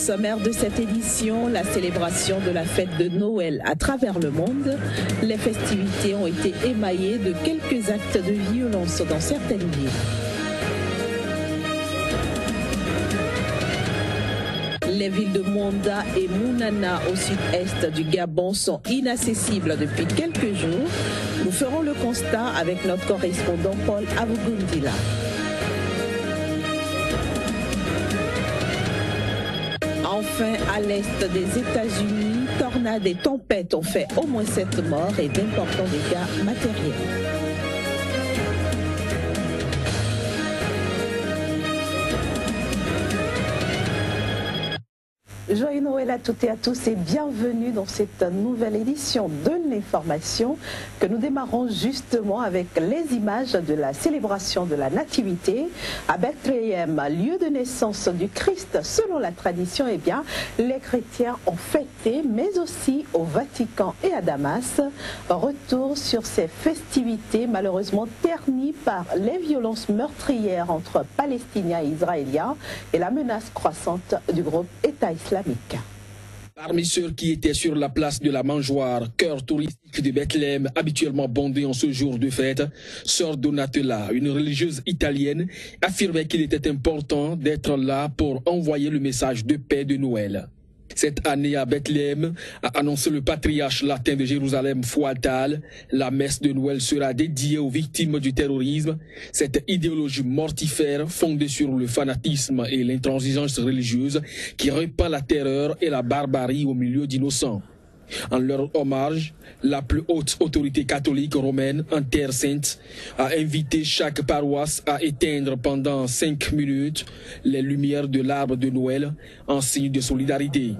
sommaire de cette édition, la célébration de la fête de Noël à travers le monde. Les festivités ont été émaillées de quelques actes de violence dans certaines villes. Les villes de Monda et Mounana au sud-est du Gabon sont inaccessibles depuis quelques jours. Nous ferons le constat avec notre correspondant Paul Abugundila. Enfin, à l'est des États-Unis, tornades et tempêtes ont fait au moins 7 morts et d'importants dégâts matériels. Joyeux Noël à toutes et à tous et bienvenue dans cette nouvelle édition de l'information que nous démarrons justement avec les images de la célébration de la Nativité à Bethléem, lieu de naissance du Christ. Selon la tradition, eh bien, les chrétiens ont fêté, mais aussi au Vatican et à Damas. Retour sur ces festivités malheureusement ternies par les violences meurtrières entre Palestiniens et Israéliens et la menace croissante du groupe État islamique. Parmi ceux qui étaient sur la place de la Mangeoire, cœur touristique de Bethléem, habituellement bondé en ce jour de fête, sœur Donatella, une religieuse italienne, affirmait qu'il était important d'être là pour envoyer le message de paix de Noël. Cette année à Bethléem, a annoncé le patriarche latin de Jérusalem, Fouatal, la messe de Noël sera dédiée aux victimes du terrorisme. Cette idéologie mortifère fondée sur le fanatisme et l'intransigeance religieuse qui répand la terreur et la barbarie au milieu d'innocents. En leur hommage, la plus haute autorité catholique romaine en Terre Sainte a invité chaque paroisse à éteindre pendant 5 minutes les lumières de l'arbre de Noël en signe de solidarité.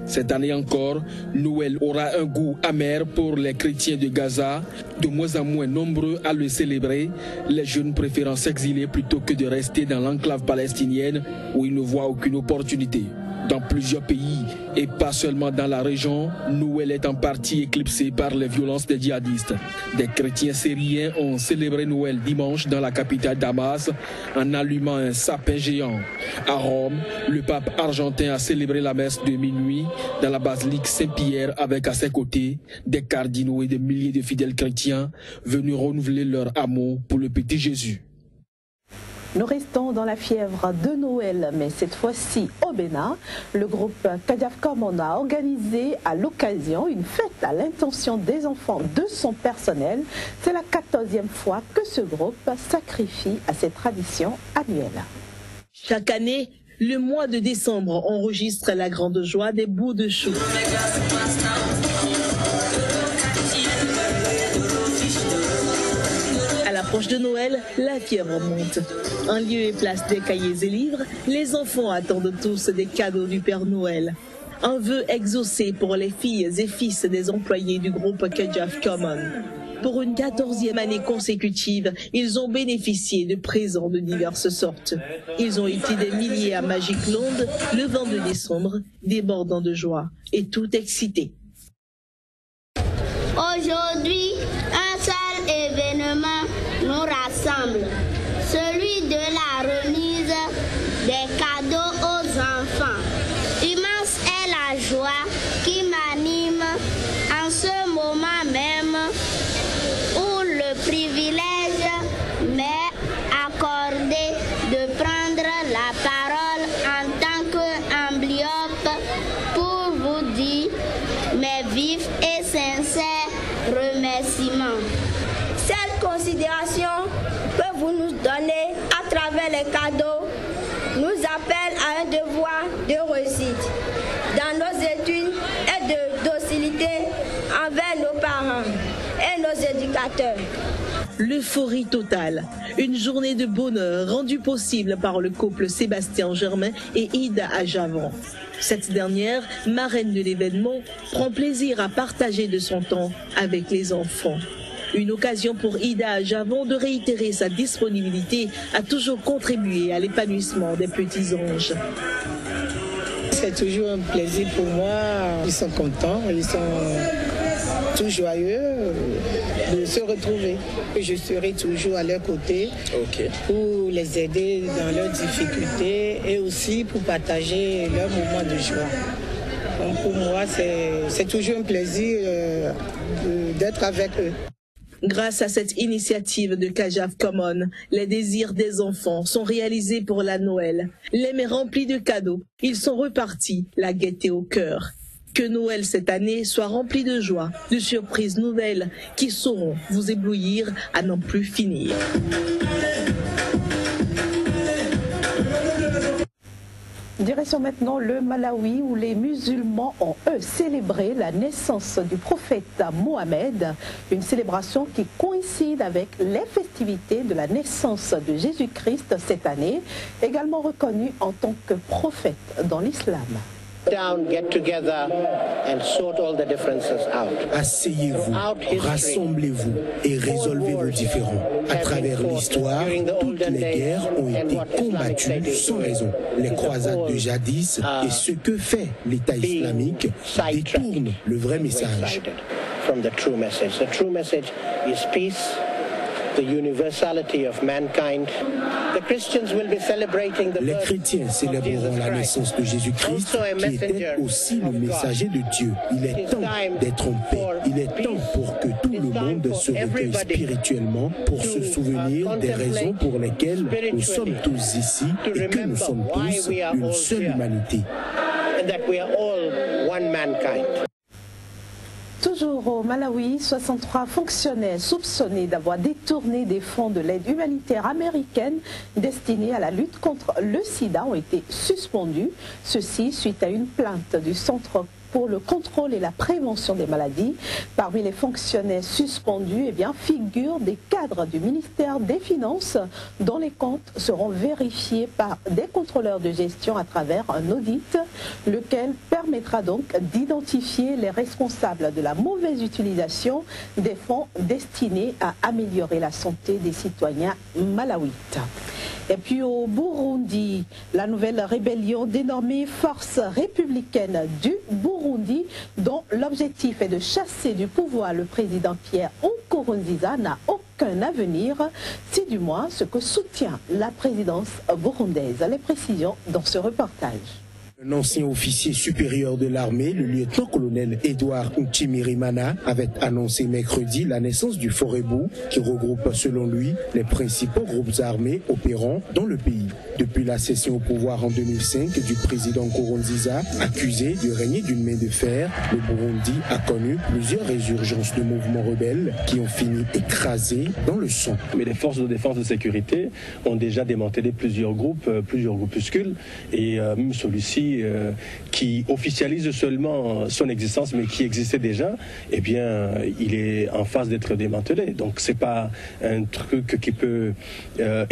Cette année encore, Noël aura un goût amer pour les chrétiens de Gaza, de moins en moins nombreux à le célébrer, les jeunes préférant s'exiler plutôt que de rester dans l'enclave palestinienne où ils ne voient aucune opportunité. Dans plusieurs pays, et pas seulement dans la région, Noël est en partie éclipsé par les violences des djihadistes. Des chrétiens syriens ont célébré Noël dimanche dans la capitale Damas en allumant un sapin géant. À Rome, le pape argentin a célébré la messe de minuit dans la basilique Saint-Pierre avec à ses côtés des cardinaux et des milliers de fidèles chrétiens venus renouveler leur amour pour le petit Jésus. Nous restons dans la fièvre de Noël, mais cette fois-ci au Bénin. Le groupe Kadiaf Common a organisé à l'occasion une fête à l'intention des enfants de son personnel. C'est la 14e fois que ce groupe sacrifie à ses traditions annuelles. Chaque année, le mois de décembre enregistre la grande joie des bouts de chou. À l'approche de Noël, la fièvre monte. En lieu et place des cahiers et livres, les enfants attendent tous des cadeaux du Père Noël. Un vœu exaucé pour les filles et fils des employés du groupe Kadiaf Common. Pour une 14e année consécutive, ils ont bénéficié de présents de diverses sortes. Ils ont été des milliers à Magic Land le 22 décembre, débordant de joie et tout excités. Aujourd'hui, un seul événement nous rassemble, celui de la remise des cadeaux aux enfants. Immense est la joie qui m'anime en ce moment même où le privilège m'est accordé de prendre la parole en tant qu'emblyope pour vous dire mes vifs et sincères remerciements. Cette considération que vous nous donnez à travers les cadeaux nous appelle à un devoir de réussite dans nos études et de docilité envers nos parents et nos éducateurs. L'euphorie totale, une journée de bonheur rendue possible par le couple Sébastien Germain et Ida Ajavon. Cette dernière, marraine de l'événement, prend plaisir à partager de son temps avec les enfants. Une occasion pour Ida Ajavon de réitérer sa disponibilité à toujours contribuer à l'épanouissement des petits anges. C'est toujours un plaisir pour moi. Ils sont contents, ils sont tout joyeux de se retrouver. Je serai toujours à leur côté pour les aider dans leurs difficultés et aussi pour partager leurs moments de joie. Donc pour moi, c'est toujours un plaisir d'être avec eux. Grâce à cette initiative de Kajaf Common, les désirs des enfants sont réalisés pour la Noël. Les mains remplies de cadeaux, ils sont repartis, la gaieté au cœur. Que Noël cette année soit rempli de joie, de surprises nouvelles qui sauront vous éblouir à n'en plus finir. Direction maintenant le Malawi où les musulmans ont, eux, célébré la naissance du prophète Mohamed, une célébration qui coïncide avec les festivités de la naissance de Jésus-Christ cette année, également reconnu en tant que prophète dans l'islam. Asseyez-vous, rassemblez-vous et résolvez vos différends. À travers l'histoire, toutes les guerres ont été combattues sans raison. Les croisades de jadis et ce que fait l'État islamique détournent le vrai message. Les chrétiens célébreront la naissance de Jésus-Christ, qui était aussi le messager de Dieu. Il est temps d'être en paix. Il est temps pour que tout le monde se recueille spirituellement pour se souvenir des raisons pour lesquelles nous sommes tous ici et que nous sommes tous une seule humanité. Toujours au Malawi, 63 fonctionnaires soupçonnés d'avoir détourné des fonds de l'aide humanitaire américaine destinés à la lutte contre le sida ont été suspendus. Ceci suite à une plainte du Centre pour le contrôle et la prévention des maladies. Parmi les fonctionnaires suspendus, figurent des cadres du ministère des Finances dont les comptes seront vérifiés par des contrôleurs de gestion à travers un audit, lequel permettra donc d'identifier les responsables de la mauvaise utilisation des fonds destinés à améliorer la santé des citoyens malawites. Et puis au Burundi, la nouvelle rébellion dénommée Force républicaine du Burundi, dont l'objectif est de chasser du pouvoir le président Pierre Nkurunziza, n'a aucun avenir, c'est du moins ce que soutient la présidence burundaise. Les précisions dans ce reportage. Un ancien officier supérieur de l'armée, le lieutenant-colonel Edouard Nchimirimana, avait annoncé mercredi la naissance du Forebu, qui regroupe selon lui les principaux groupes armés opérant dans le pays. Depuis la cession au pouvoir en 2005 du président Nkurunziza, accusé de régner d'une main de fer, le Burundi a connu plusieurs résurgences de mouvements rebelles qui ont fini écrasés dans le sang. Mais les forces de défense de sécurité ont déjà démantelé plusieurs groupuscules, et même celui-ci qui officialise seulement son existence, mais qui existait déjà, il est en phase d'être démantelé. Donc c'est pas un truc qui peut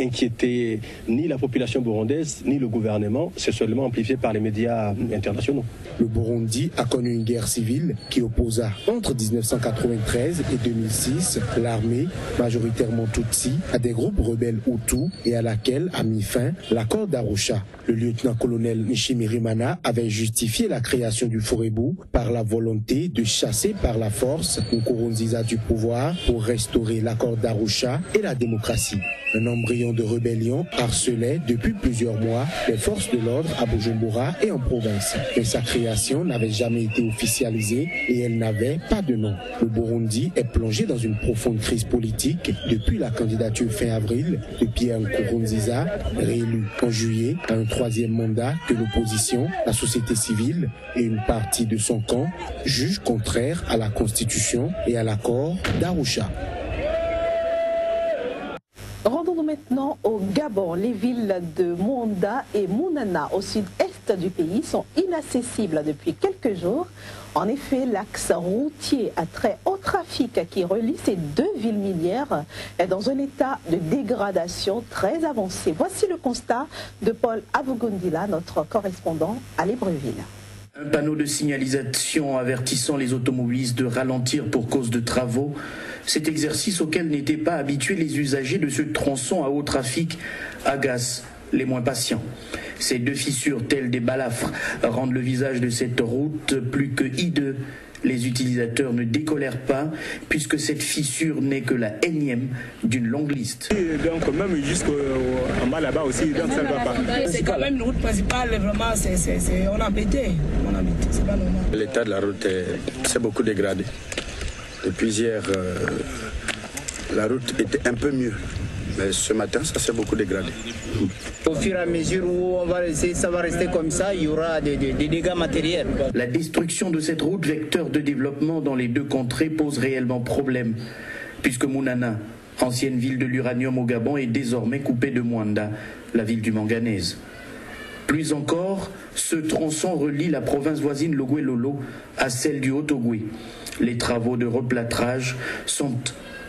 inquiéter ni la population burundaise, ni le gouvernement. C'est seulement amplifié par les médias internationaux. Le Burundi a connu une guerre civile qui opposa entre 1993 et 2006 l'armée, majoritairement Tutsi, à des groupes rebelles Hutus et à laquelle a mis fin l'accord d'Arusha. Le lieutenant-colonel Nchimirimana avait justifié la création du Forebu par la volonté de chasser par la force Nkurunziza du pouvoir pour restaurer l'accord d'Arusha et la démocratie. Un embryon de rébellion harcelait depuis plusieurs mois les forces de l'ordre à Bujumbura et en province. Mais sa création n'avait jamais été officialisée et elle n'avait pas de nom. Le Burundi est plongé dans une profonde crise politique depuis la candidature fin avril de Pierre Nkurunziza, réélu en juillet à un troisième mandat que l'opposition, la société civile et une partie de son camp jugent contraire à la Constitution et à l'accord d'Arusha. Rendons-nous maintenant au Gabon. Les villes de Mwanda et Mounana au sud-est du pays sont inaccessibles depuis quelques jours. En effet, l'axe routier à très haut trafic qui relie ces deux villes minières est dans un état de dégradation très avancé. Voici le constat de Paul Avogundila, notre correspondant à Libreville. Un panneau de signalisation avertissant les automobilistes de ralentir pour cause de travaux. Cet exercice auquel n'étaient pas habitués les usagers de ce tronçon à haut trafic agace les moins patients. Ces deux fissures, telles des balafres, rendent le visage de cette route plus que hideux Les utilisateurs ne décolèrent pas puisque cette fissure n'est que la énième d'une longue liste. Donc même jusqu'en bas là-bas aussi, donc ça ne va pas. C'est quand même une route principale, vraiment, on a embêté. C'est pas normal. L'état de la route s'est beaucoup dégradé. Depuis hier, la route était un peu mieux. Mais ce matin, ça s'est beaucoup dégradé. Au fur et à mesure où ça va rester comme ça, il y aura des dégâts matériels. La destruction de cette route, vecteur de développement dans les deux contrées, pose réellement problème, puisque Mounana, ancienne ville de l'uranium au Gabon, est désormais coupée de Mwanda, la ville du manganèse. Plus encore, ce tronçon relie la province voisine Logoué-Lolo à celle du Haut-Ogooué. Les travaux de replâtrage sont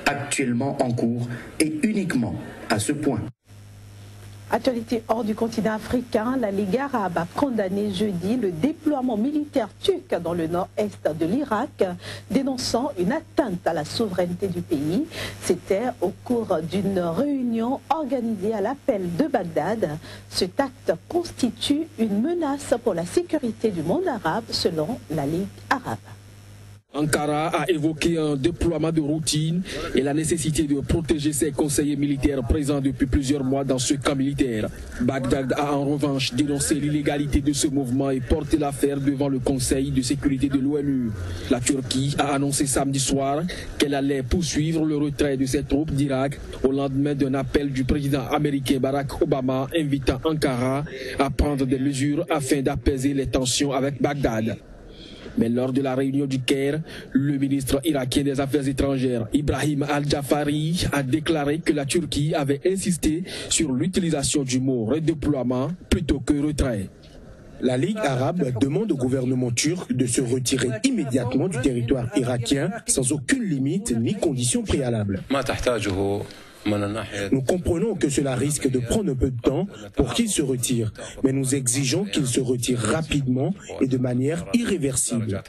actuellement en cours et uniquement à ce point. Actualité hors du continent africain, la Ligue arabe a condamné jeudi le déploiement militaire turc dans le nord-est de l'Irak, dénonçant une atteinte à la souveraineté du pays. C'était au cours d'une réunion organisée à l'appel de Bagdad. Cet acte constitue une menace pour la sécurité du monde arabe, selon la Ligue arabe. Ankara a évoqué un déploiement de routine et la nécessité de protéger ses conseillers militaires présents depuis plusieurs mois dans ce camp militaire. Bagdad a en revanche dénoncé l'illégalité de ce mouvement et porté l'affaire devant le Conseil de sécurité de l'ONU. La Turquie a annoncé samedi soir qu'elle allait poursuivre le retrait de ses troupes d'Irak au lendemain d'un appel du président américain Barack Obama invitant Ankara à prendre des mesures afin d'apaiser les tensions avec Bagdad. Mais lors de la réunion du Caire, le ministre irakien des Affaires étrangères, Ibrahim Al-Jafari, a déclaré que la Turquie avait insisté sur l'utilisation du mot redéploiement plutôt que retrait. La Ligue arabe demande au gouvernement turc de se retirer immédiatement du territoire irakien sans aucune limite ni condition préalable. Nous comprenons que cela risque de prendre un peu de temps pour qu'il se retire, mais nous exigeons qu'il se retire rapidement et de manière irréversible.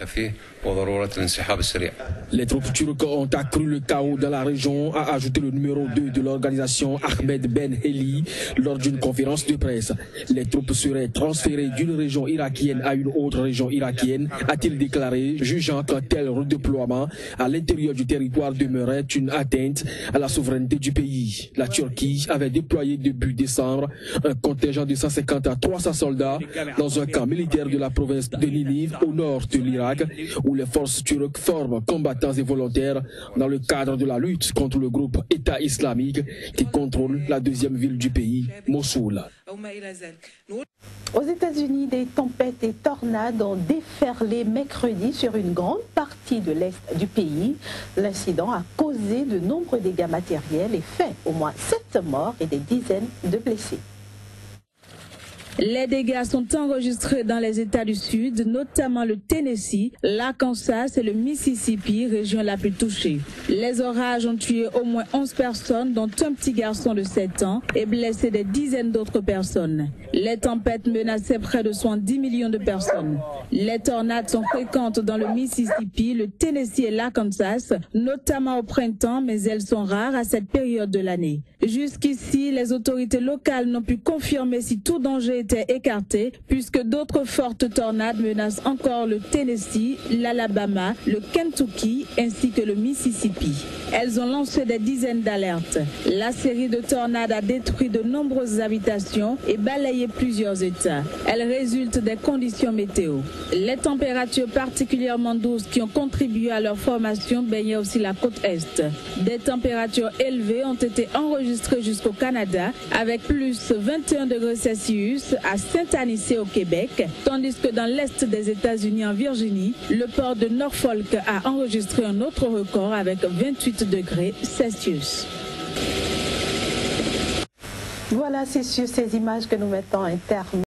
Les troupes turques ont accru le chaos dans la région, a ajouté le numéro 2 de l'organisation Ahmed Ben Heli lors d'une conférence de presse. Les troupes seraient transférées d'une région irakienne à une autre région irakienne, a-t-il déclaré, jugeant qu'un tel redéploiement à l'intérieur du territoire demeurait une atteinte à la souveraineté du pays. La Turquie avait déployé début décembre un contingent de 150 à 300 soldats dans un camp militaire de la province de Ninive au nord de l'Irak, où les forces turques forment combattants et volontaires dans le cadre de la lutte contre le groupe État islamique qui contrôle la deuxième ville du pays, Mossoul. Aux États-Unis, des tempêtes et tornades ont déferlé mercredi sur une grande partie de l'est du pays. L'incident a causé de nombreux dégâts matériels et fait au moins 7 morts et des dizaines de blessés. Les dégâts sont enregistrés dans les États du Sud, notamment le Tennessee, l'Arkansas et le Mississippi, région la plus touchée. Les orages ont tué au moins 11 personnes, dont un petit garçon de 7 ans, et blessé des dizaines d'autres personnes. Les tempêtes menaçaient près de 70 millions de personnes. Les tornades sont fréquentes dans le Mississippi, le Tennessee et l'Arkansas, notamment au printemps, mais elles sont rares à cette période de l'année. Jusqu'ici, les autorités locales n'ont pu confirmer si tout danger était écarté, puisque d'autres fortes tornades menacent encore le Tennessee, l'Alabama, le Kentucky ainsi que le Mississippi. Elles ont lancé des dizaines d'alertes. La série de tornades a détruit de nombreuses habitations et balayé plusieurs États. Elles résultent des conditions météo. Les températures particulièrement douces qui ont contribué à leur formation baignaient aussi la côte Est. Des températures élevées ont été enregistrées jusqu'au Canada, avec plus 21 degrés Celsius à Saint-Anissé au Québec, tandis que dans l'est des États-Unis, en Virginie, le port de Norfolk a enregistré un autre record avec 28 degrés Celsius. Voilà, c'est sur ces images que nous mettons un terme